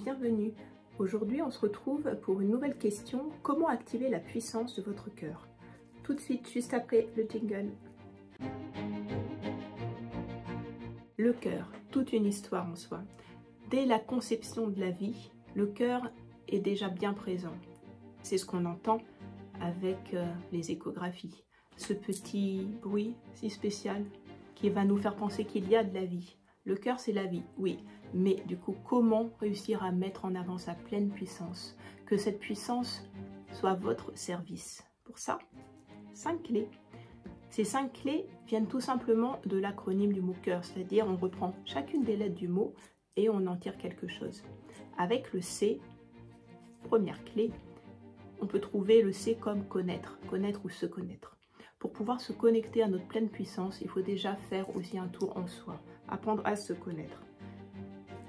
bienvenue. Aujourd'hui, on se retrouve pour une nouvelle question. Comment activer la puissance de votre cœur? Tout de suite, juste après le jingle. Le cœur, toute une histoire en soi. Dès la conception de la vie, le cœur est déjà bien présent. C'est ce qu'on entend avec les échographies. Ce petit bruit si spécial qui va nous faire penser qu'il y a de la vie. Le cœur, c'est la vie, oui. Mais du coup, comment réussir à mettre en avant sa pleine puissance? Que cette puissance soit à votre service. Pour ça, 5 clés. Ces 5 clés viennent tout simplement de l'acronyme du mot cœur, c'est-à-dire on reprend chacune des lettres du mot et on en tire quelque chose. Avec le C, première clé, on peut trouver le C comme connaître, connaître ou se connaître. Pour pouvoir se connecter à notre pleine puissance, il faut déjà faire aussi un tour en soi, apprendre à se connaître.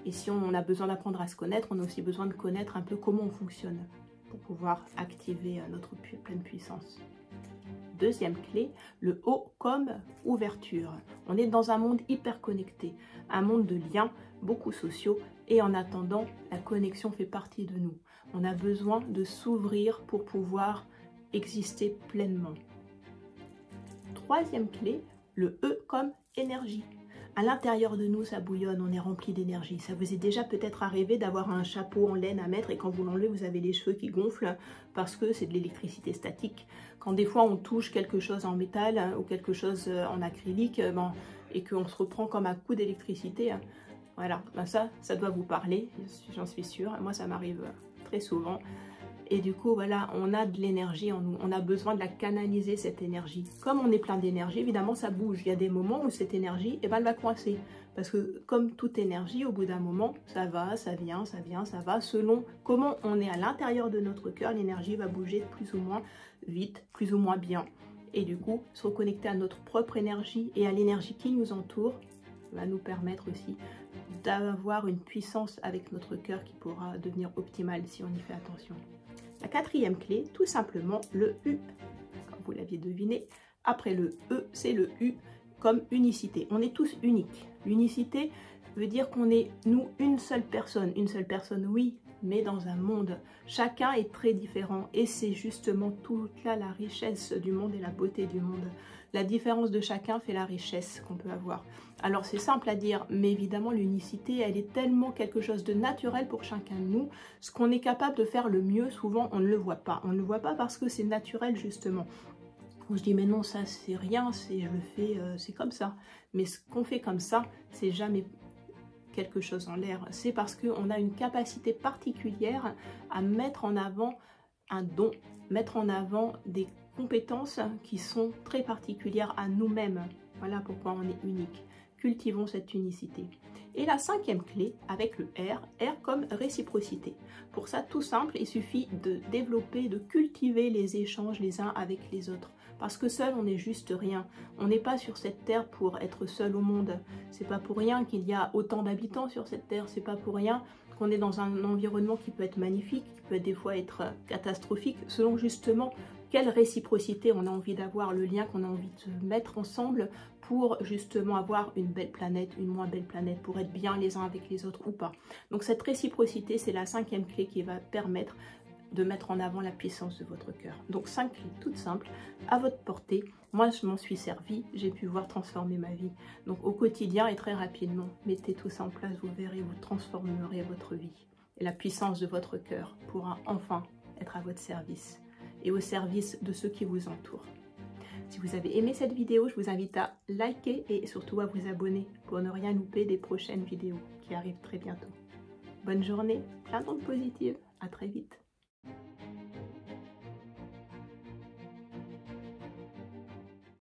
Et si on a besoin d'apprendre à se connaître, on a aussi besoin de connaître un peu comment on fonctionne pour pouvoir activer notre pleine puissance. Deuxième clé, le O comme ouverture. On est dans un monde hyper connecté, un monde de liens, beaucoup sociaux, et en attendant, la connexion fait partie de nous. On a besoin de s'ouvrir pour pouvoir exister pleinement. Troisième clé, le E comme énergie. À l'intérieur de nous, ça bouillonne, on est rempli d'énergie. Ça vous est déjà peut-être arrivé d'avoir un chapeau en laine à mettre et quand vous l'enlevez, vous avez les cheveux qui gonflent parce que c'est de l'électricité statique. Quand des fois on touche quelque chose en métal ou quelque chose en acrylique et qu'on se reprend comme un coup d'électricité, voilà, ça doit vous parler, j'en suis sûre. Moi, ça m'arrive très souvent. Et du coup, voilà, on a de l'énergie en nous. On a besoin de la canaliser, cette énergie. Comme on est plein d'énergie, évidemment, ça bouge. Il y a des moments où cette énergie, elle va coincer. Parce que comme toute énergie, au bout d'un moment, ça va, ça vient, ça vient, ça va. Selon comment on est à l'intérieur de notre cœur, l'énergie va bouger plus ou moins vite, plus ou moins bien. Et du coup, se reconnecter à notre propre énergie et à l'énergie qui nous entoure va nous permettre aussi d'avoir une puissance avec notre cœur qui pourra devenir optimale si on y fait attention. La quatrième clé, tout simplement le U, comme vous l'aviez deviné. Après le E, c'est le U comme unicité. On est tous uniques. L'unicité veut dire qu'on est, nous, une seule personne. Une seule personne, oui, mais dans un monde. Chacun est très différent et c'est justement toute là la richesse du monde et la beauté du monde. La différence de chacun fait la richesse qu'on peut avoir. Alors c'est simple à dire, mais évidemment l'unicité, elle est tellement quelque chose de naturel pour chacun de nous. Ce qu'on est capable de faire le mieux, souvent on ne le voit pas. On ne le voit pas parce que c'est naturel justement. On se dit mais non, ça c'est rien, je le fais, c'est comme ça. Mais ce qu'on fait comme ça, c'est jamais quelque chose en l'air. C'est parce qu'on a une capacité particulière à mettre en avant un don, mettre en avant des compétences qui sont très particulières à nous-mêmes. Voilà pourquoi on est unique. Cultivons cette unicité. Et la cinquième clé avec le R, R comme réciprocité. Pour ça, tout simple, il suffit de développer, de cultiver les échanges les uns avec les autres. Parce que seul, on n'est juste rien. On n'est pas sur cette terre pour être seul au monde. C'est pas pour rien qu'il y a autant d'habitants sur cette terre. C'est pas pour rien qu'on est dans un environnement qui peut être magnifique, qui peut des fois être catastrophique, selon justement quelle réciprocité on a envie d'avoir, le lien qu'on a envie de mettre ensemble pour justement avoir une belle planète, une moins belle planète, pour être bien les uns avec les autres ou pas. Donc cette réciprocité, c'est la cinquième clé qui va permettre de mettre en avant la puissance de votre cœur. Donc 5 clés toutes simples, à votre portée. Moi, je m'en suis servi, j'ai pu voir transformer ma vie. Donc au quotidien et très rapidement, mettez tout ça en place, vous verrez, vous transformerez votre vie. Et la puissance de votre cœur pourra enfin être à votre service et au service de ceux qui vous entourent. Si vous avez aimé cette vidéo, je vous invite à liker et surtout à vous abonner pour ne rien louper des prochaines vidéos qui arrivent très bientôt. Bonne journée, plein d'ondes positives, à très vite.